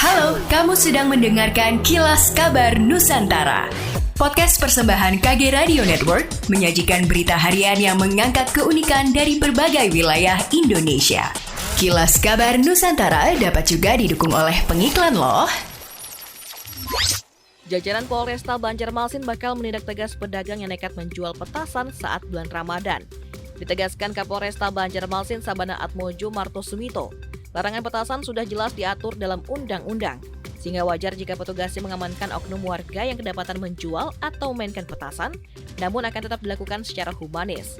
Halo, kamu sedang mendengarkan Kilas Kabar Nusantara. Podcast persembahan KG Radio Network menyajikan berita harian yang mengangkat keunikan dari berbagai wilayah Indonesia. Kilas Kabar Nusantara dapat juga didukung oleh pengiklan loh. Jajaran Polresta Banjarmasin bakal menindak tegas pedagang yang nekat menjual petasan saat bulan Ramadan. Ditegaskan Kapolresta Banjarmasin Sabana Atmojo Martosumito, larangan petasan sudah jelas diatur dalam undang-undang, sehingga wajar jika petugasnya mengamankan oknum warga yang kedapatan menjual atau memainkan petasan, namun akan tetap dilakukan secara humanis.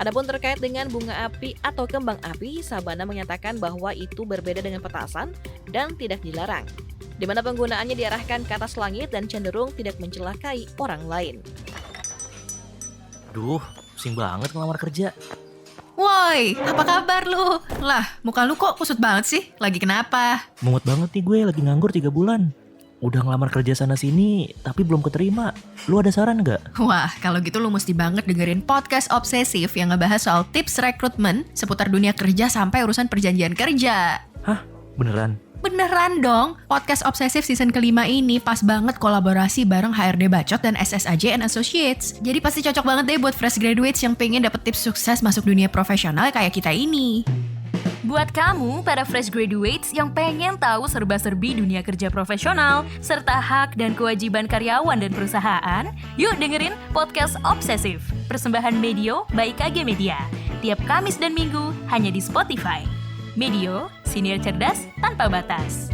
Adapun terkait dengan bunga api atau kembang api, Sabana menyatakan bahwa itu berbeda dengan petasan dan tidak dilarang, di mana penggunaannya diarahkan ke atas langit dan cenderung tidak mencelakai orang lain. Duh, pusing banget ngelamar kerja. Woi, apa kabar lu? Lah, muka lu kok kusut banget sih? Lagi kenapa? Mungut banget nih gue, lagi nganggur 3 bulan. Udah ngelamar kerja sana-sini, tapi belum keterima. Lu ada saran nggak? Wah, kalau gitu lu mesti banget dengerin podcast Obsesif yang ngebahas soal tips rekrutmen seputar dunia kerja sampai urusan perjanjian kerja. Hah? Beneran? Beneran dong, podcast Obsesif season kelima ini pas banget kolaborasi bareng HRD Bacot dan SSAJ and Associates. Jadi pasti cocok banget deh buat fresh graduates yang pengen dapet tips sukses masuk dunia profesional kayak kita ini. Buat kamu, para fresh graduates yang pengen tahu serba-serbi dunia kerja profesional, serta hak dan kewajiban karyawan dan perusahaan, yuk dengerin podcast Obsesif, persembahan Medio by KG Media. Tiap Kamis dan Minggu, hanya di Spotify. Medio, siniar cerdas tanpa batas.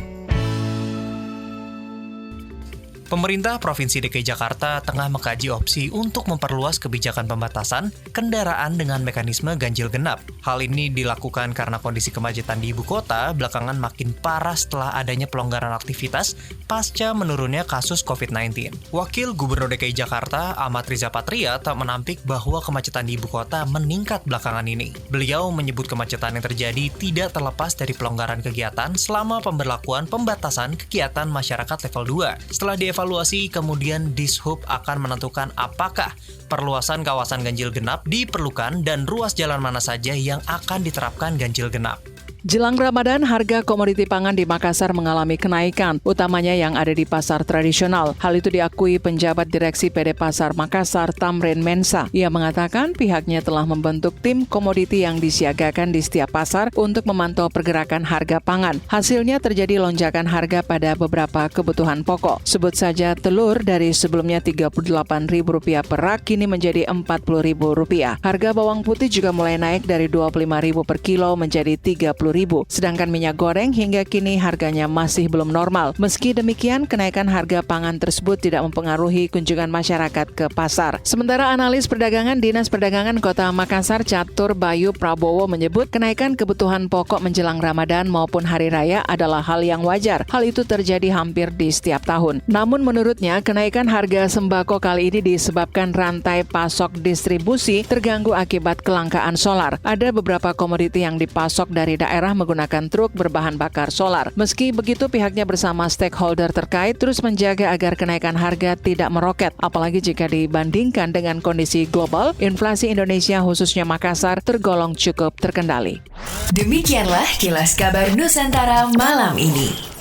Pemerintah Provinsi DKI Jakarta tengah mengkaji opsi untuk memperluas kebijakan pembatasan kendaraan dengan mekanisme ganjil genap. Hal ini dilakukan karena kondisi kemacetan di ibu kota belakangan makin parah setelah adanya pelonggaran aktivitas pasca menurunnya kasus COVID-19. Wakil Gubernur DKI Jakarta, Ahmad Riza Patria, tak menampik bahwa kemacetan di ibu kota meningkat belakangan ini. Beliau menyebut kemacetan yang terjadi tidak terlepas dari pelonggaran kegiatan selama pemberlakuan pembatasan kegiatan masyarakat level 2. Setelah evaluasi, kemudian Dishub akan menentukan apakah perluasan kawasan ganjil genap diperlukan dan ruas jalan mana saja yang akan diterapkan ganjil genap. Jelang Ramadan, harga komoditi pangan di Makassar mengalami kenaikan, utamanya yang ada di pasar tradisional. Hal itu diakui penjabat Direksi PD Pasar Makassar, Tamrin Mensa. Ia mengatakan pihaknya telah membentuk tim komoditi yang disiagakan di setiap pasar untuk memantau pergerakan harga pangan. Hasilnya terjadi lonjakan harga pada beberapa kebutuhan pokok. Sebut saja telur dari sebelumnya Rp38.000 per rak, kini menjadi Rp40.000. Harga bawang putih juga mulai naik dari Rp25.000 per kilo menjadi Rp30.000. Sedangkan minyak goreng hingga kini harganya masih belum normal. Meski demikian, kenaikan harga pangan tersebut tidak mempengaruhi kunjungan masyarakat ke pasar. Sementara analis perdagangan Dinas Perdagangan Kota Makassar, Catur Bayu Prabowo, menyebut kenaikan kebutuhan pokok menjelang Ramadan maupun Hari Raya adalah hal yang wajar. Hal itu terjadi hampir di setiap tahun. Namun menurutnya, kenaikan harga sembako kali ini disebabkan rantai pasok distribusi terganggu akibat kelangkaan solar. Ada beberapa komoditi yang dipasok dari daerah menggunakan truk berbahan bakar solar. Meski begitu, pihaknya bersama stakeholder terkait terus menjaga agar kenaikan harga tidak meroket. Apalagi jika dibandingkan dengan kondisi global, inflasi Indonesia khususnya Makassar tergolong cukup terkendali. Demikianlah Kilas Kabar Nusantara malam ini.